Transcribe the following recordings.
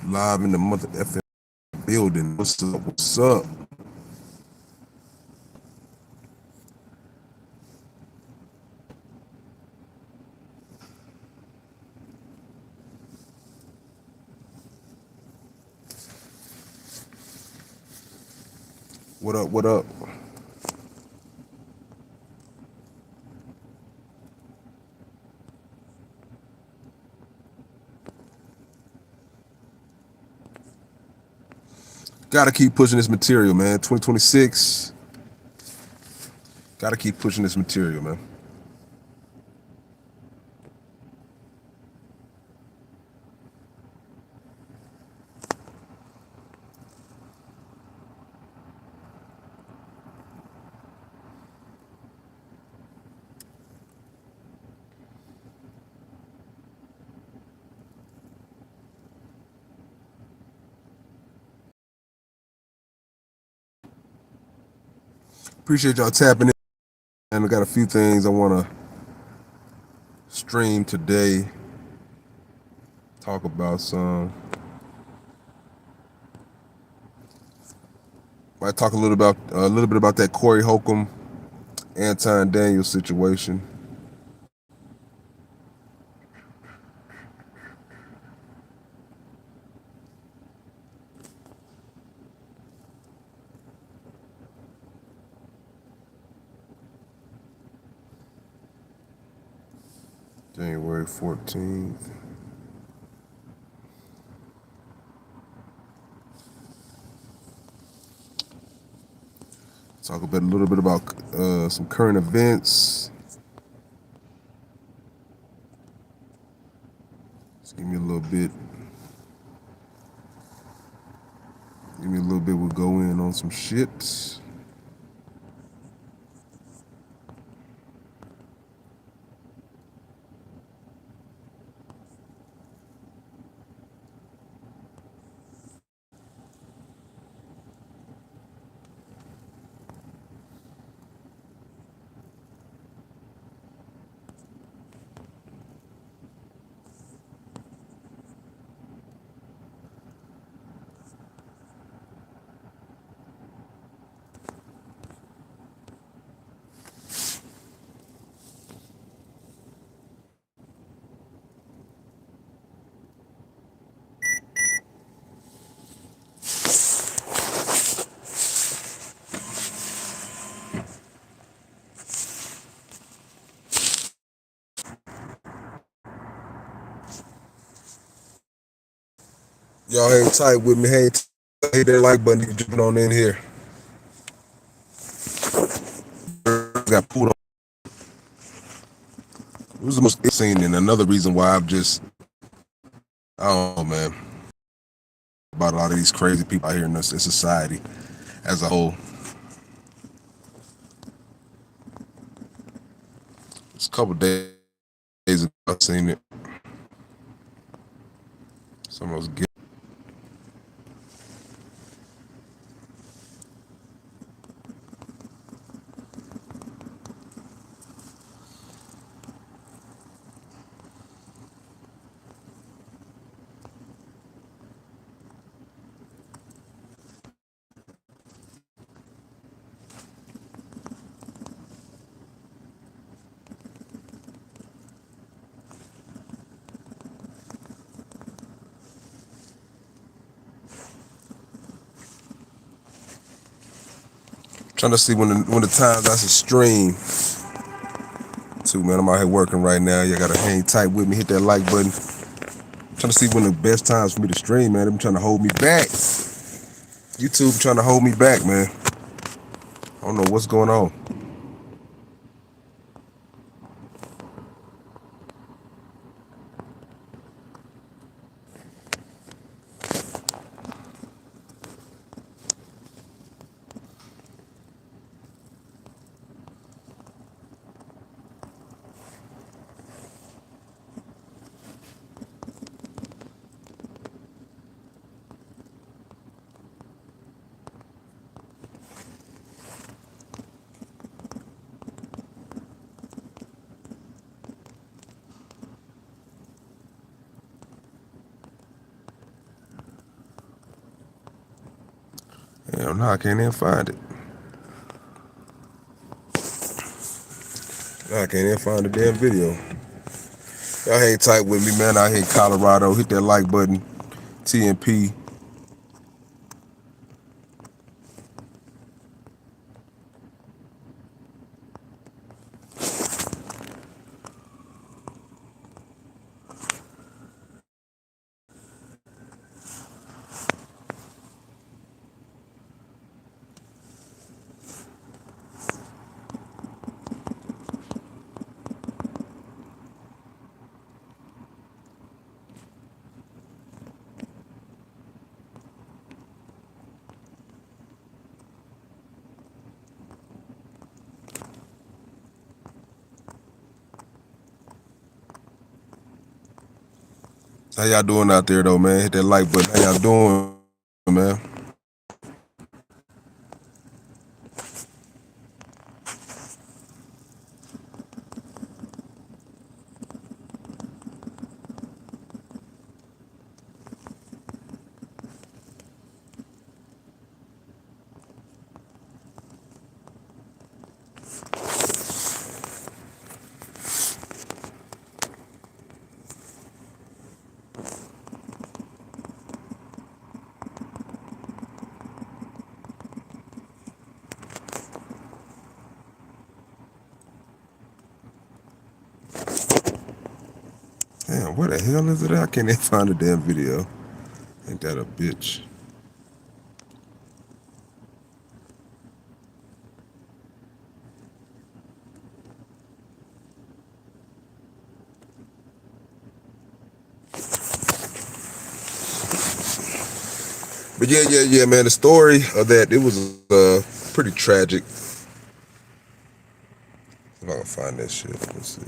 Live in the month of FM building. What's up? What's up? What up? What up? Gotta keep pushing this material, man. 2026. Gotta keep pushing this material, man. Appreciate y'all tapping in. And I got a few things I want to stream today. Talk about some. Might talk a little bit about that Corey Holcomb, Anton Daniels situation. January 14th. Talk a little bit about some current events. Just give me a little bit. Give me a little bit. We'll go in on some shit. Y'all hang tight with me. Hit that like button. You jumping on in here. Got pulled on. It was the most insane, and another reason why I don't know, man, about a lot of these crazy people out here in society as a whole. It's a couple days ago I seen it. Some of us get. Trying to see when the times I should stream. Too, man. I'm out here working right now. You gotta hang tight with me. Hit that like button. Trying to see when the best times for me to stream, man. They've been trying to hold me back. YouTube trying to hold me back, man. I don't know what's going on. Damn, no, I can't even find it. I can't even find the damn video. Y'all hang tight with me, man. Out here in Colorado. Hit that like button. TMP. How y'all doing out there, though, man? Hit that like button. How y'all doing, man? Damn, where the hell is it at? I can't even find the damn video. Ain't that a bitch? But yeah, man. The story of that, it was pretty tragic. I'm not gonna find that shit. Let's see.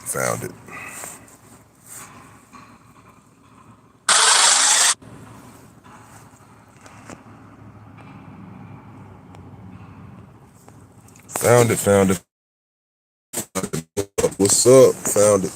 Found it. Found it. What's up? Found it.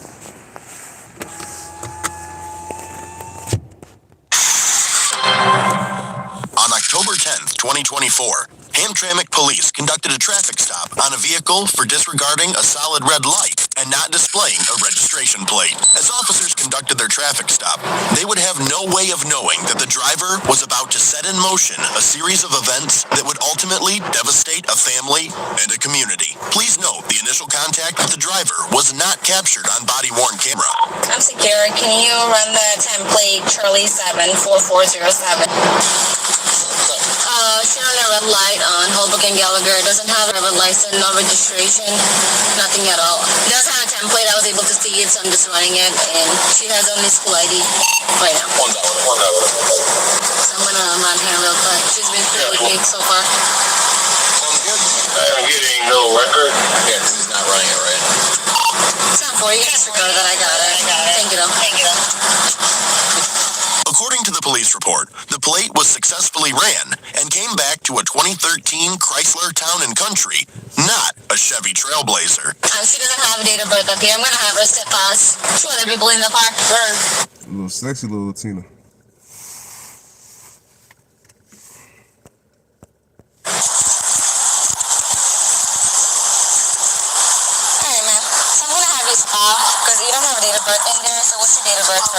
On October 10th, 2024, Hamtramck police conducted a traffic stop on a vehicle for disregarding a solid red light and not displaying a registration plate. As officers conducted their traffic stop, they would have no way of knowing that the driver was about to set in motion a series of events that would ultimately devastate a family and a community. Please note, the initial contact with the driver was not captured on body-worn camera. I'm secure. Can you run the template Charlie 74407? Share on a red light on Holbrook and Gallagher. It doesn't have a driver license, no registration, nothing at all. It does have a template. I was able to see it, so I'm just running it. And she has only school ID right now. One dollar. So I'm gonna run her real quick. She's been pretty big so far. I'm getting no record. Yeah, because he's not running it right. It's not for you. Just forgot that I got it. Thank you though. According to the police report, the plate was successfully ran and came back to a 2013 Chrysler Town & Country, not a Chevy Trailblazer. She doesn't have a date of birth up here. I'm gonna have her sit past two other people in the park. A little sexy little Tina. Alright, man. So I'm gonna have you stop because you don't have a date of birth in there. So what's your date of birth for?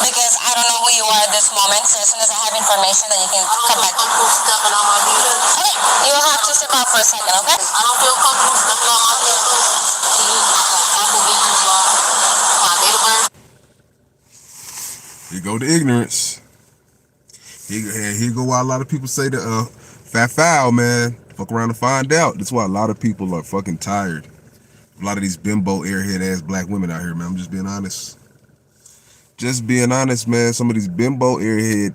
Because I don't know who you are at this moment, so as soon as I have information, then you can come back. Okay, you will have to step out for a second, okay? I don't feel comfortable stepping on my vehicle. I can give you my date of birth. Here go the ignorance. Here go why a lot of people say the fat foul, man. Fuck around and find out. That's why a lot of people are fucking tired. A lot of these bimbo airhead ass black women out here, man. I'm just being honest. Just being honest, man. Some of these bimbo airhead,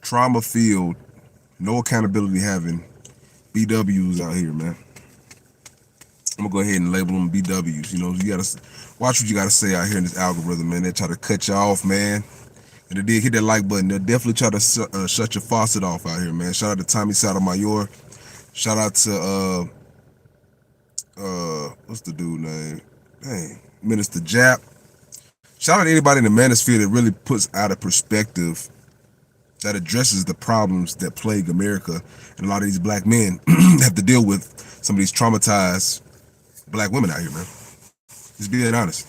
trauma filled, no accountability having BWs out here, man. I'm gonna go ahead and label them BWs. You know, you gotta watch what you gotta say out here in this algorithm, man. They try to cut you off, man. And they did hit that like button. They'll definitely try to shut your faucet off out here, man. Shout out to Tommy Sotomayor. Shout out to what's the dude name? Dang, Minister Jap. Shout out to anybody in the manosphere that really puts out a perspective that addresses the problems that plague America, and a lot of these black men have to deal with some of these traumatized black women out here, man. Just being honest.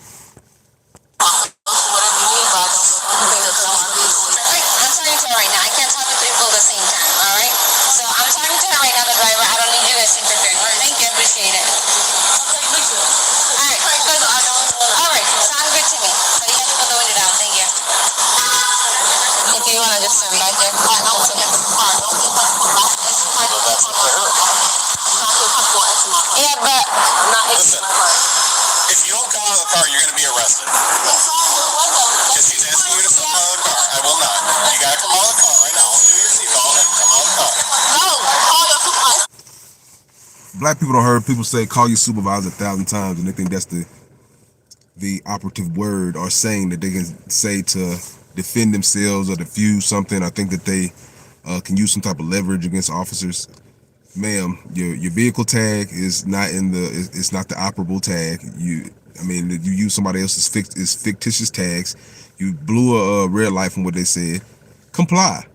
Yeah, but listen, if you don't come out of the car, you're going to be arrested. Because he's asking you to come out of the car. I will not. You got to come out of the car right now. Do your seatbelt and come out of the car. Black people don't heard people say call your supervisor 1,000 times, and they think that's the operative word or saying that they can say to defend themselves or defuse something. I think that they can use some type of leverage against officers. Ma'am, your vehicle tag is not it's not the operable tag. You use somebody else's fictitious tags. You blew a red light from what they said. Comply.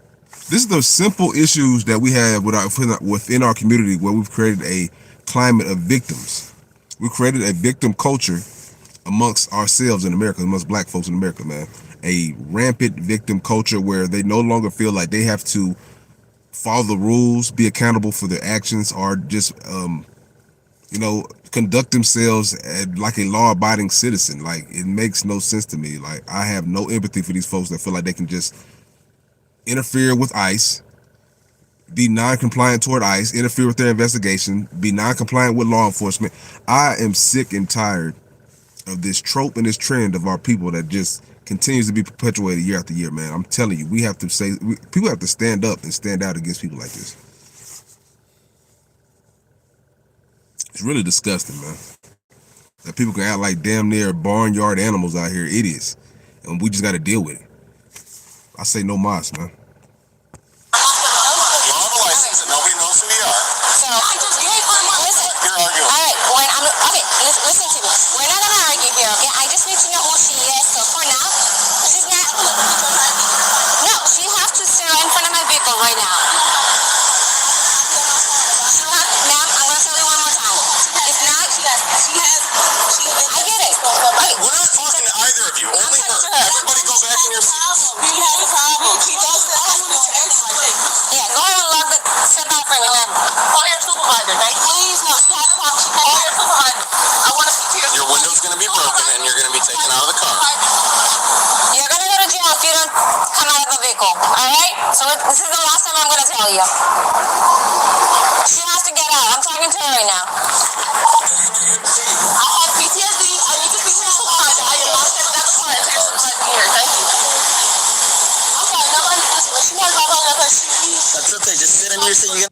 This is the simple issues that we have within our community, where we've created a climate of victims. We created a victim culture amongst ourselves in America, amongst black folks in America, man. A rampant victim culture where they no longer feel like they have to follow the rules, be accountable for their actions, or just conduct themselves like a law-abiding citizen. Like, it makes no sense to me. Like, I have no empathy for these folks that feel like they can just interfere with ICE, be non-compliant toward ICE, interfere with their investigation, be non-compliant with law enforcement. I am sick and tired of this trope and this trend of our people that just continues to be perpetuated year after year, man. I'm telling you, people have to stand up and stand out against people like this. It's really disgusting, man. That people can act like damn near barnyard animals out here, idiots, and we just got to deal with it. I say no mas, man. You don't have a license and nobody knows who you are. So, listen. You're arguing. All right, listen to me. We're not gonna argue here, okay? I just need to know who she is. So for now, she's not. No, she has to sit right in front of my vehicle right now. Ma'am, I'm gonna tell you one more time. If not, I get it. Okay. We're not talking to either of you. Only her. Everybody go back in your seats. He has a problem. He does that. Yeah, go ahead and lock the seatbelt for me, ma'am. Call your supervisor, okay? Please, no. She has a problem. Call your supervisor. I want to speak to your Your window's going to be broken and you're going to be taken out of the car. You're gonna go to jail if you don't come out of the vehicle, alright? So this is the last time I'm gonna tell you. She has to get out. I'm talking to her right now. I have PTSD. I need to speak to your supervisor. I am not stepping out the car and take your supervisor here. Thank you. I'm sorry, nobody. She has my phone number. That's okay. Just sit in your seat.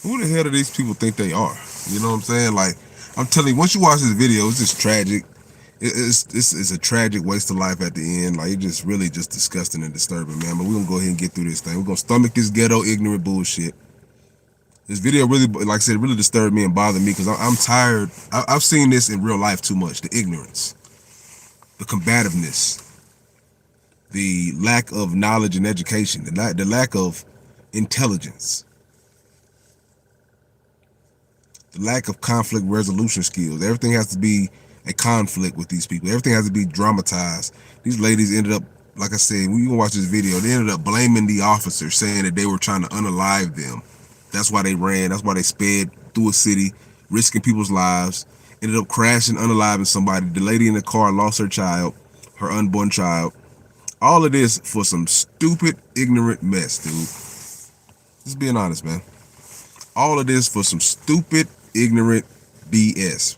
Who the hell do these people think they are? You know what I'm saying? Like, I'm telling you, once you watch this video, it's just tragic. It's a tragic waste of life at the end. Like, it's just really just disgusting and disturbing, man. But we're gonna go ahead and get through this thing. We're gonna stomach this ghetto ignorant bullshit. This video really, like I said, really disturbed me and bothered me because I'm tired. I've seen this in real life too much. The ignorance, the combativeness, the lack of knowledge and education, the lack of intelligence, the lack of conflict resolution skills. Everything has to be a conflict with these people. Everything has to be dramatized. These ladies ended up, like I said, when you can watch this video, they ended up blaming the officers, saying that they were trying to unalive them. That's why they ran. That's why they sped through a city, risking people's lives. Ended up crashing, unaliving somebody. The lady in the car lost her child, her unborn child. All of this for some stupid, ignorant mess, dude. Just being honest, man. All of this for some stupid, ignorant BS.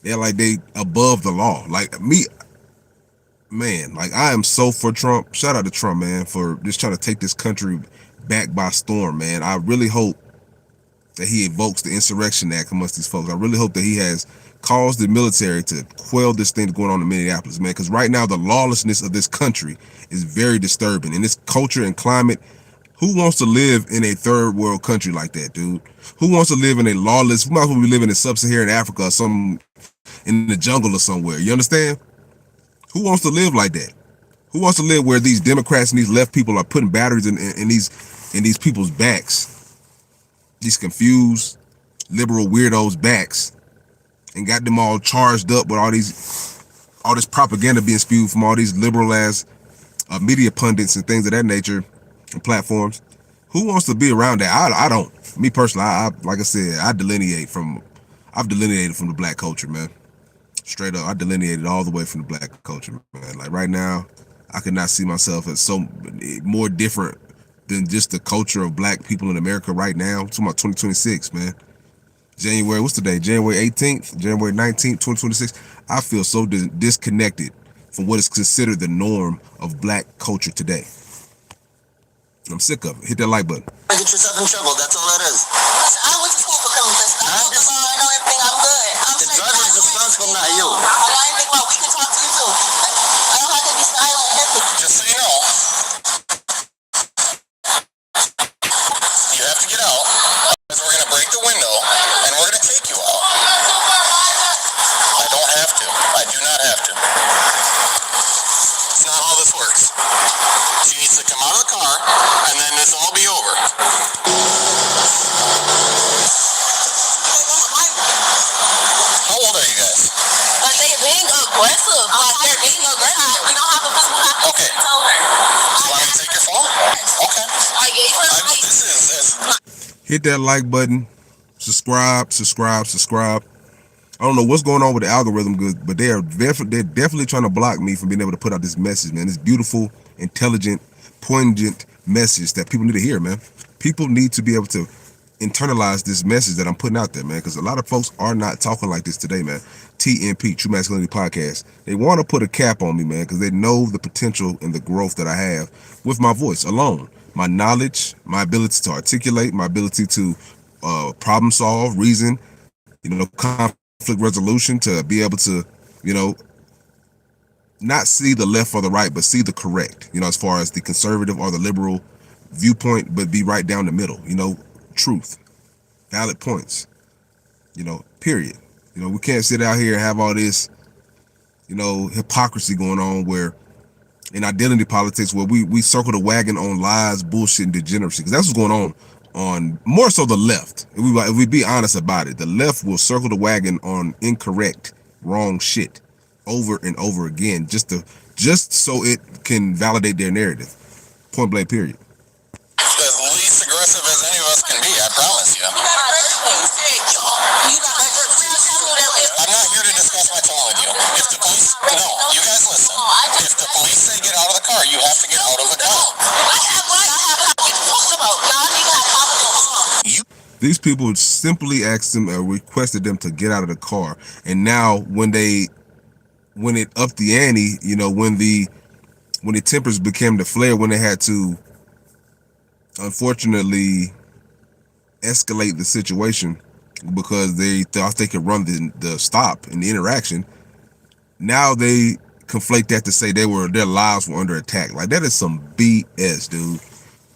They're like they above the law. Like me, man, like I am so for Trump. Shout out to Trump, man, for just trying to take this country back by storm, man. I really hope that he invokes the Insurrection Act amongst these folks. I really hope that he has caused the military to quell this thing that's going on in Minneapolis, man, because right now the lawlessness of this country is very disturbing. And this culture and climate, who wants to live in a third world country like that, dude? Who wants to live in a lawless, who might as well be living in sub-Saharan Africa or some in the jungle or somewhere, you understand? Who wants to live like that? Who wants to live where these Democrats and these left people are putting batteries in these people's backs? These confused liberal weirdos' backs, and got them all charged up with all this propaganda being spewed from all these liberal ass media pundits and things of that nature and platforms. Who wants to be around that? I don't. Me personally, I like I said, I've delineated from the black culture, man. Straight up, I delineated all the way from the black culture, man. Like right now, I could not see myself as so more different than just the culture of black people in America right now. I'm talking about 2026, man. January, what's the day? January 18th, January 19th, 2026. I feel so disconnected from what is considered the norm of black culture today. I'm sick of it. Hit that like button. Get yourself in trouble, that's all that is. I went to school for criminal justice. I know everything. I'm good. The driver is responsible, not you. I know anything about. We can talk to you too. I don't have to be silent. Just so you know, you have to get out, because we're going to break the window, and we're going to take you out. I don't have to. I do not have to. It's not how this works. She needs to come out of the car, and then this will all be over. How old are you guys? They're being aggressive. They're being aggressive. We don't have a physical contact. Okay. Tell her. Do you want me to take your phone? Okay. I gave her. This is Hit that like button. Subscribe. I don't know what's going on with the algorithm, but they're definitely trying to block me from being able to put out this message, man. This beautiful, intelligent, poignant message that people need to hear, man. People need to be able to internalize this message that I'm putting out there, man, because a lot of folks are not talking like this today, man. TMP, True Masculinity Podcast. They want to put a cap on me, man, because they know the potential and the growth that I have with my voice alone. My knowledge, my ability to articulate, my ability to problem solve, reason, conflict resolution, to be able to, not see the left or the right, but see the correct, as far as the conservative or the liberal viewpoint, but be right down the middle, truth, valid points, period. We can't sit out here and have all this, hypocrisy going on where in identity politics where we circle the wagon on lies, bullshit, and degeneracy, because that's what's going on more so the left. If we be honest about it, the left will circle the wagon on incorrect, wrong shit over and over again, just so it can validate their narrative. Point blank, period. as least aggressive as any of us can be, I promise you. I'm not here to discuss my tone with you. If the police, no, you guys listen. If the police say get out of the car, you have to get out of the car. These people simply asked them or requested them to get out of the car, and now when it upped the ante, when the tempers became the flare, when they had to unfortunately escalate the situation because they thought they could run the stop and the interaction, now they conflate that to say their lives were under attack. Like, that is some BS, dude.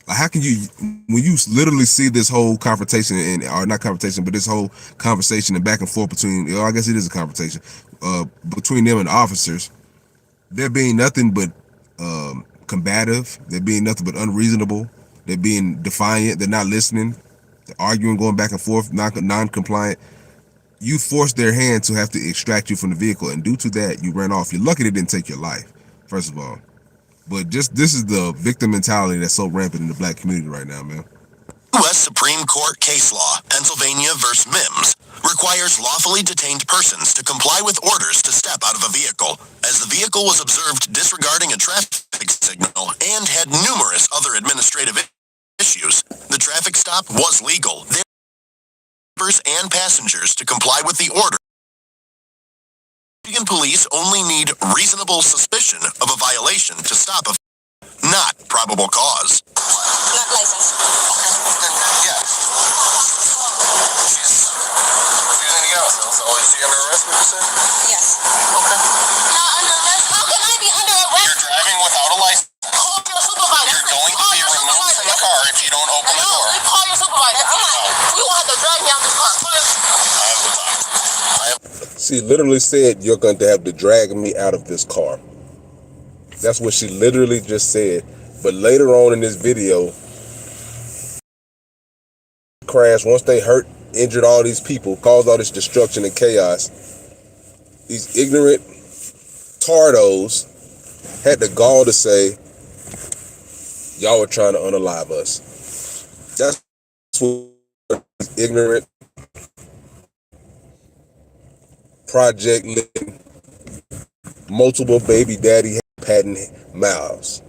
Like, how can you, when you literally see this whole confrontation or not confrontation, but this whole conversation and back and forth between, I guess it is a confrontation, between them and the officers, they're being nothing but combative, they're being nothing but unreasonable, they're being defiant, they're not listening, they're arguing, going back and forth, non-compliant. You forced their hand to have to extract you from the vehicle, and due to that, you ran off. You're lucky they didn't take your life, first of all. But just this is the victim mentality that's so rampant in the black community right now, man. U.S. Supreme Court case law, Pennsylvania v. Mims, requires lawfully detained persons to comply with orders to step out of a vehicle, as the vehicle was observed disregarding a traffic signal and had numerous other administrative issues. The traffic stop was legal. Drivers and passengers to comply with the order. Michigan police only need reasonable suspicion of a violation to stop a not probable cause. Not licensed. Yeah. She's refusing to get out, so is she under arrest, would you say? Yes. Okay. Not under arrest? How can I be under arrest? You're driving without a license. Call your supervisor. You're going to be removed from the car if you don't open the door. Call your supervisor. You will have to drag me out this car. I have the time. She literally said, "You're going to have to drag me out of this car." That's what she literally just said. But later on in this video, crash, once they hurt, injured all these people, caused all this destruction and chaos, these ignorant tardos had the gall to say, y'all were trying to unalive us. That's what ignorant project living, multiple baby daddy patent mouths.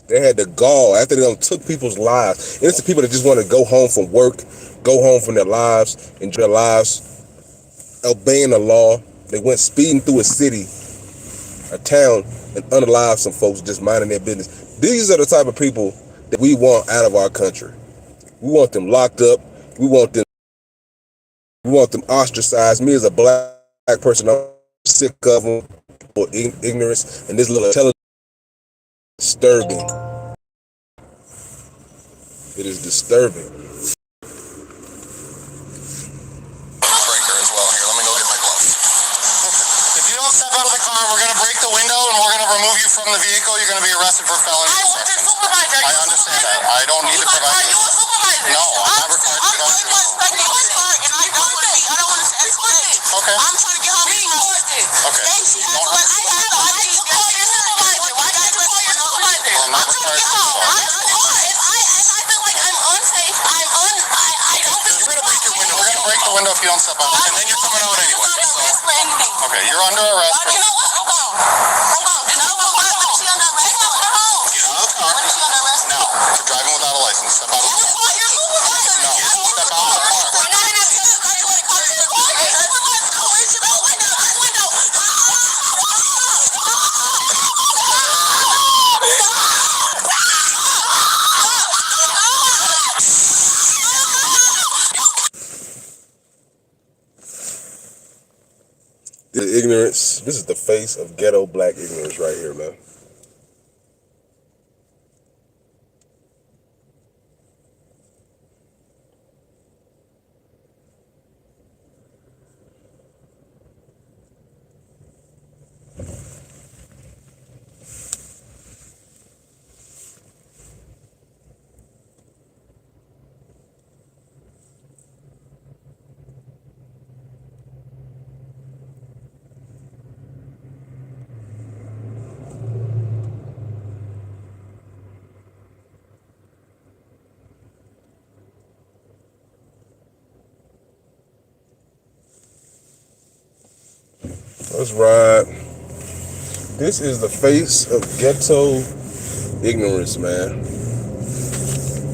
They had the gall after they done took people's lives. And it's the people that just want to go home from work, go home from their lives, enjoy their lives, obeying the law. They went speeding through a city, a town, and unalived some folks just minding their business. These are the type of people that we want out of our country. We want them locked up. We want them ostracized. Me as a black person, I'm sick of them for ignorance and this little intelligence. Disturbing. It is disturbing. Breaker as well. Here, let me go get my gloves. If you don't step out of the car, we're going to break the window and we're going to remove you from the vehicle. You're going to be arrested for felony possession. I understand that. I don't need to provide you. No, I'm not required to get on you. Okay. I'm trying to get home. Okay. Don't have to. I'm not required to. We're going to break the window if you don't step out. And then you're coming out anyway. So. Okay, you're under arrest. You know what? I'm gone. Is she under arrest? Get out of the car. Is she under arrest? No, for driving without a license. Step out of the car. No, step out of the car. The ignorance. This is the face of ghetto black ignorance right here, man. Let's ride. This is the face of ghetto ignorance, man.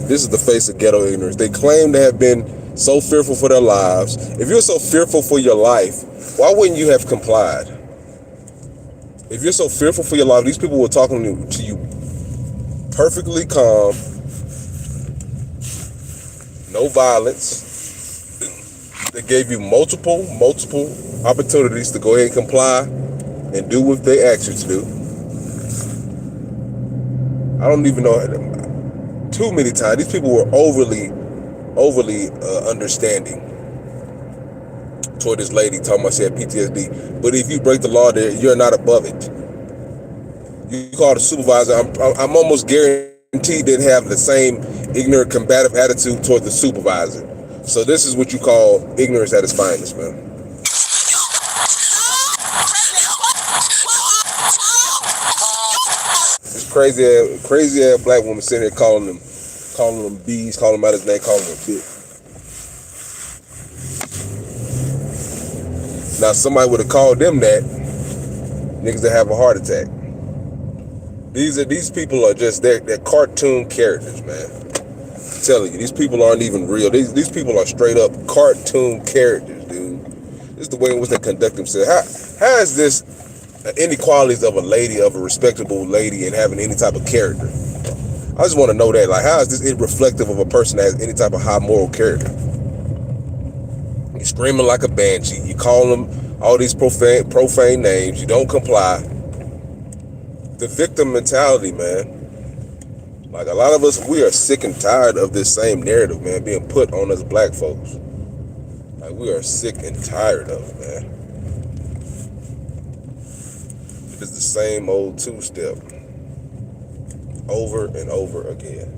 This is the face of ghetto ignorance. They claim to have been so fearful for their lives. If you're so fearful for your life, why wouldn't you have complied? If you're so fearful for your life, these people were talking to you perfectly calm, no violence. They gave you multiple opportunities to go ahead and comply and do what they asked you to do. I don't even know, too many times. These people were overly understanding toward this lady talking about she had PTSD. But if you break the law there, you're not above it. You call the supervisor, I'm almost guaranteed they'd have the same ignorant, combative attitude toward the supervisor. So this is what you call ignorance at its finest, man. This crazy ass black woman sitting here calling them bees, calling them out his name, calling them a bitch. Now, somebody would have called them that, niggas that have a heart attack. These people are just they're cartoon characters, man. I'm telling you, these people aren't even real. These people are straight up cartoon characters, dude. This is the way in which they conduct themselves. How is this inequalities of a lady, of a respectable lady, and having any type of character? I just want to know that. Like, how is this reflective of a person that has any type of high moral character? You're screaming like a banshee. You call them all these profane names. You don't comply. The victim mentality, man. Like, a lot of us, we are sick and tired of this same narrative, man, being put on us black folks. Like, we are sick and tired of it, man. It's the same old two-step. Over and over again.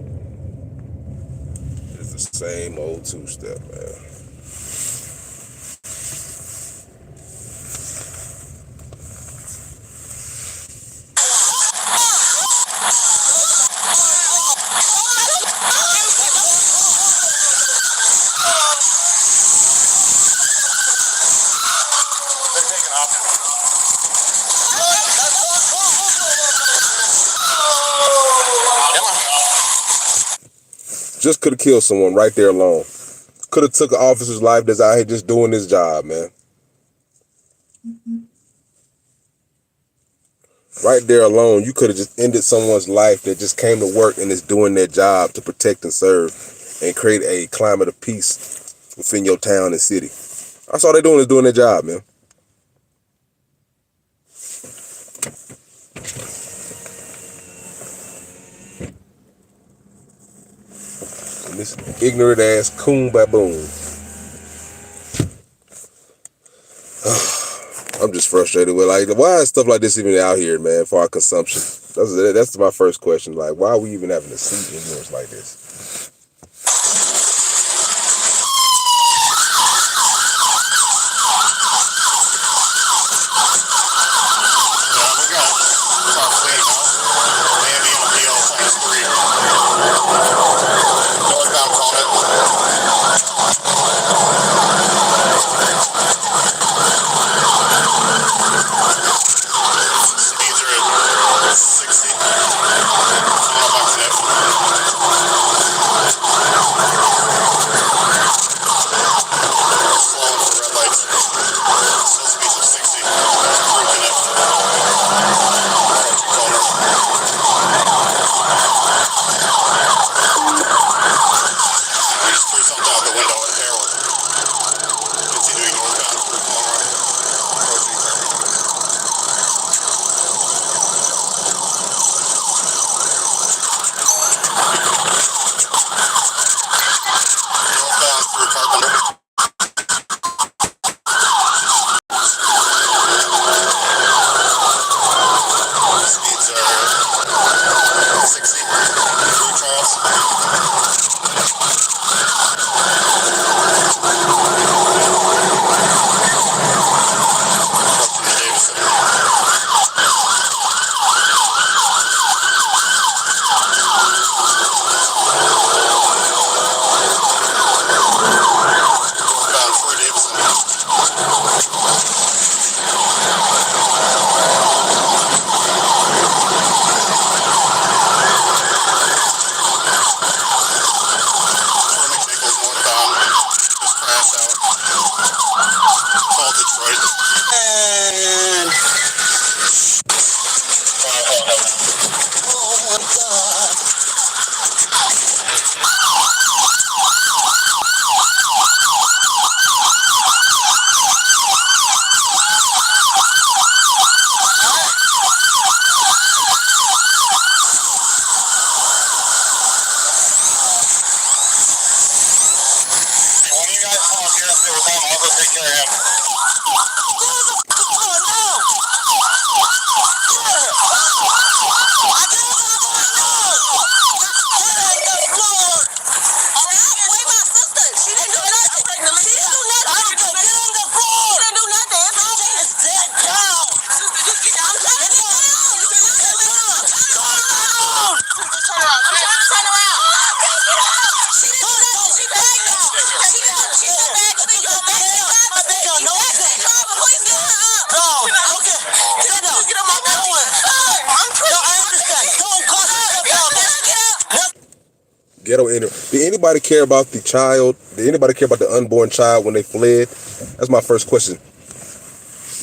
It's the same old two-step, man. Just could have killed someone right there alone. Could have took an officer's life that's out here just doing his job, man. Right there alone, you could have just ended someone's life that just came to work and is doing their job to protect and serve and create a climate of peace within your town and city. That's all they're doing is doing their job, man. And this ignorant ass coon baboon. I'm just frustrated with, like, why is stuff like this even out here, man, for our consumption? That's my first question. Like, why are we even having to see ignorance like this? ghetto. Did anybody care about the child? Did anybody care about the unborn child when they fled? That's my first question.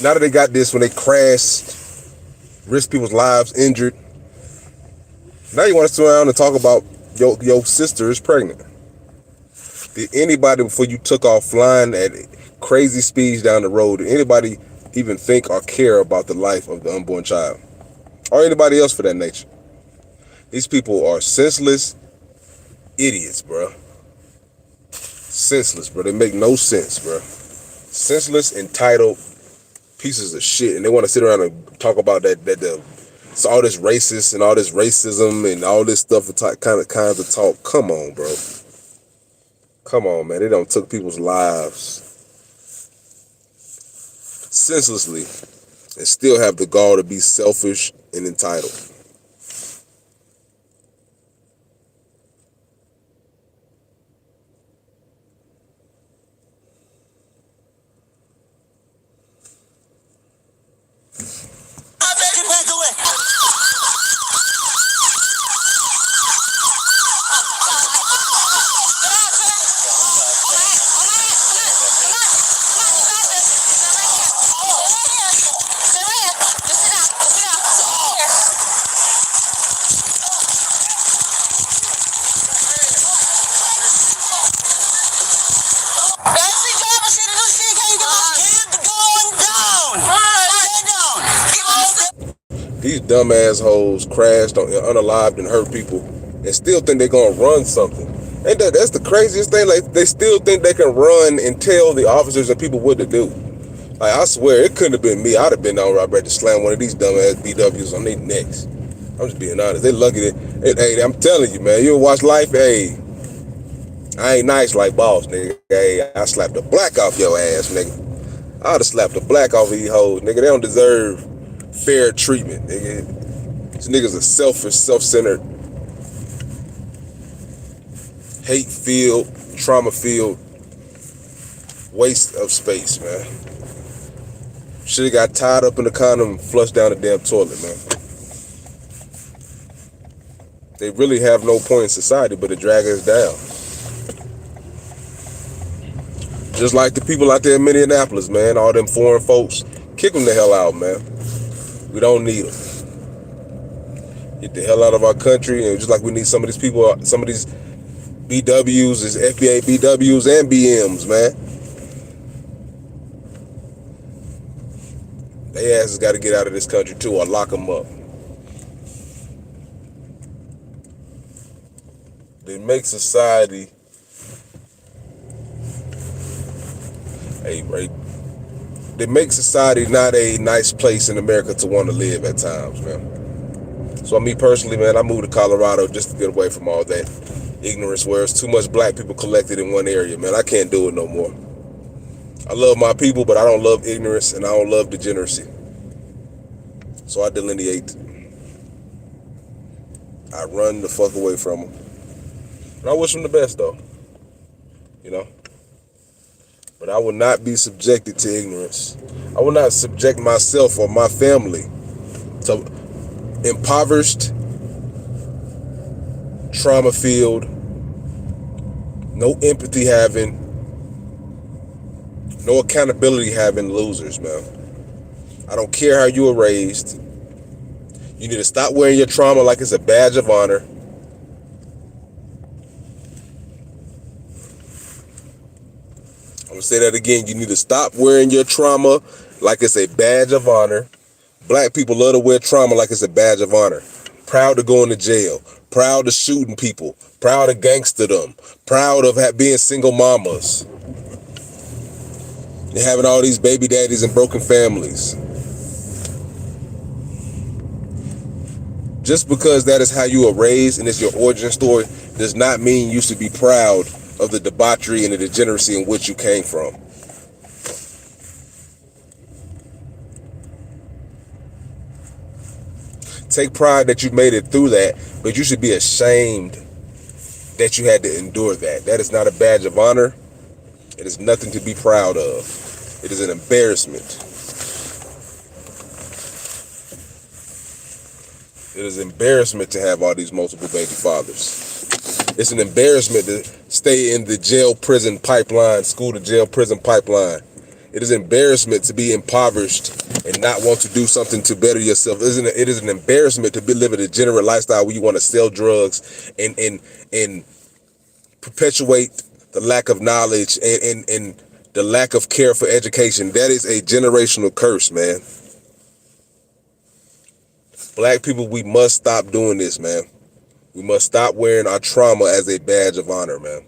Now that they got this, when they crashed, risk people's lives, injured. Now you want to sit around and talk about your sister is pregnant. Did anybody, before you took off flying at crazy speeds down the road, did anybody even think or care about the life of the unborn child? Or anybody else for that nature? These people are senseless idiots, bro. Senseless, bro. They make no sense, bro. Senseless, entitled pieces of shit. And they want to sit around and talk about it's all this racist and all this racism and all this stuff, kinds of talk. Come on, bro. Come on, man. They done took people's lives senselessly and still have the gall to be selfish and entitled. These dumb assholes crashed on unalived and hurt people and still think they're gonna run something. And that's the craziest thing. Like, they still think they can run and tell the officers and people what to do. Like, I swear it couldn't have been me. I'd have been down right to slam one of these dumb ass BWs on their necks. I'm just being honest. They lucky that, hey, I'm telling you, man, you ever watch Life? Hey, I ain't nice like boss, nigga. Hey, I slapped the black off your ass, nigga. I'd have slapped the black off of these hoes, nigga. They don't deserve fair treatment, nigga. These niggas are selfish, self-centered, hate-filled, trauma-filled waste of space, man. Should've got tied up in the condom and flushed down the damn toilet, man. They really have no point in society but to drag us down. Just like the people out there in Minneapolis, man. All them foreign folks, kick them the hell out, man. We don't need them. Get the hell out of our country, and just like we need some of these people, some of these BWs, is FBA BWs and BMs, man. They asses got to get out of this country too, or lock them up. They make society they make society not a nice place in America to want to live at times, man. So me personally, man, I moved to Colorado just to get away from all that ignorance where it's too much black people collected in one area, man. I can't do it no more. I love my people, but I don't love ignorance and I don't love degeneracy. So I delineate. I run the fuck away from them. And I wish them the best, though. You know? But I will not be subjected to ignorance. I will not subject myself or my family to impoverished, trauma-filled, no empathy having, no accountability having losers, man. I don't care how you were raised. You need to stop wearing your trauma like it's a badge of honor. I'm gonna say that again. You need to stop wearing your trauma like it's a badge of honor. Black people love to wear trauma like it's a badge of honor. Proud of going to jail. Proud of shooting people. Proud of gangster them. Proud of being single mamas. And having all these baby daddies and broken families. Just because that is how you were raised and it's your origin story does not mean you should be proud of the debauchery and the degeneracy in which you came from. Take pride that you made it through that, but you should be ashamed that you had to endure that. That is not a badge of honor. It is nothing to be proud of. It is an embarrassment. It is embarrassment to have all these multiple baby fathers. It's an embarrassment to stay in the jail prison pipeline, school to jail prison pipeline. It is embarrassment to be impoverished and not want to do something to better yourself. It is an embarrassment to be living a degenerate lifestyle where you want to sell drugs and perpetuate the lack of knowledge and the lack of care for education. That is a generational curse, man. Black people, we must stop doing this, man. We must stop wearing our trauma as a badge of honor, man.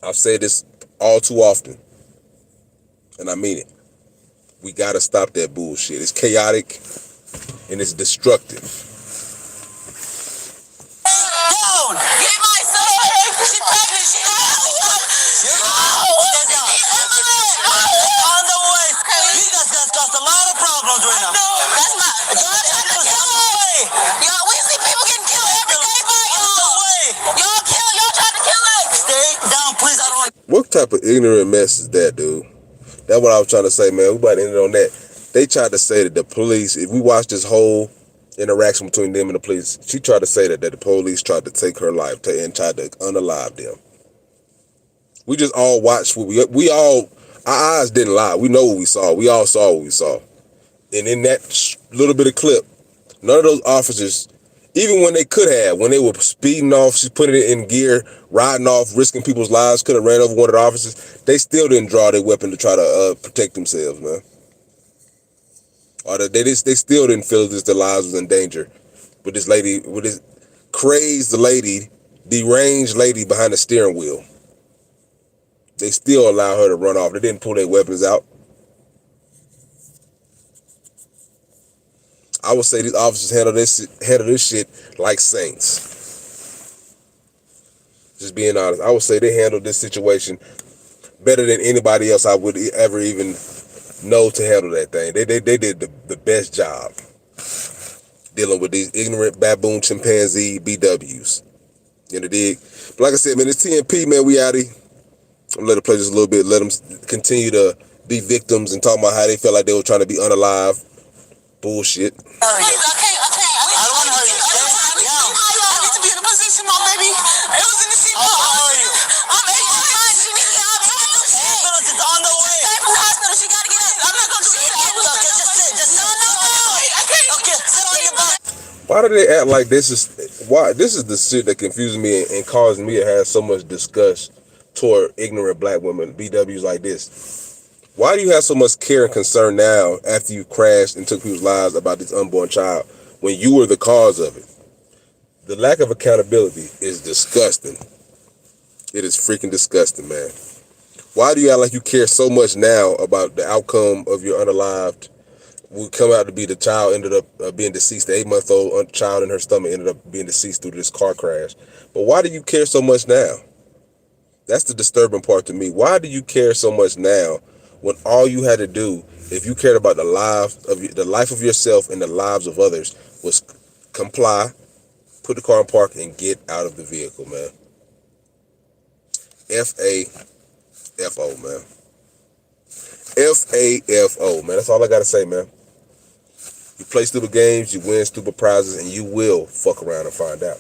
I've said this all too often, and I mean it. We gotta stop that bullshit. It's chaotic and it's destructive. Down! Get my son! She's pregnant! She's on the way! You just discussed a lot of problems right now. No, that's not. Y'all trying to kill us! Y'all, we see people getting killed every day by y'all! Y'all trying to kill us! Stay down, please. I don't want. What type of ignorant mess is that, dude? That's what I was trying to say, man. We about to end it on that. They tried to say that the police, if we watch this whole interaction between them and the police, she tried to say that the police tried to take her life and tried to unalive them. We just all watched what we all, our eyes didn't lie. We know what we saw. We all saw what we saw. And in that little bit of clip, none of those officers, even when they could have, when they were speeding off, she's putting it in gear, riding off, risking people's lives, could have ran over one of the officers, they still didn't draw their weapon to try to protect themselves, man. Or they still didn't feel as if their lives was in danger. With this lady, with this crazed lady, deranged lady behind the steering wheel. They still allowed her to run off. They didn't pull their weapons out. I would say these officers handle this shit like saints. Just being honest. I would say they handled this situation better than anybody else I would ever even know to handle that thing. They did the best job dealing with these ignorant baboon chimpanzee BWs. You know, dig? But like I said, man, it's TMP, man. We out here. I'm gonna let it play just a little bit. Let them continue to be victims and talk about how they felt like they were trying to be unalive. Bullshit. Okay. I don't want to hurt you. I need to be in a position, my baby. It was in the seat. How are you? I'm 8 months. She needs to get out of the ambulance is on the way. Stay from the hospital. She got to get out. I'm not going to do this. Just sit. No. I can't. Okay, sit on your back. Why do they act like this is the shit that confuses me and causes me to have so much disgust toward ignorant black women, BWs like this? Why do you have so much care and concern now after you crashed and took people's lives about this unborn child when you were the cause of it? The lack of accountability is disgusting. It is freaking disgusting, man. Why do you act like you care so much now about the outcome of your unalived? Would come out to be the child ended up being deceased. The 8-month-old child in her stomach ended up being deceased through this car crash. But why do you care so much now? That's the disturbing part to me. Why do you care so much now when all you had to do, if you cared about the life of yourself and the lives of others, was comply, put the car in park, and get out of the vehicle, man? F-A-F-O, man. F-A-F-O, man. That's all I got to say, man. You play stupid games, you win stupid prizes, and you will fuck around and find out.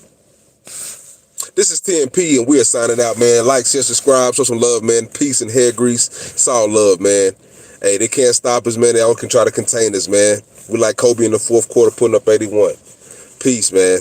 This is TMP, and we are signing out, man. Like, share, subscribe, show some love, man. Peace and hair grease. It's all love, man. Hey, they can't stop us, man. They all can try to contain us, man. We like Kobe in the fourth quarter putting up 81. Peace, man.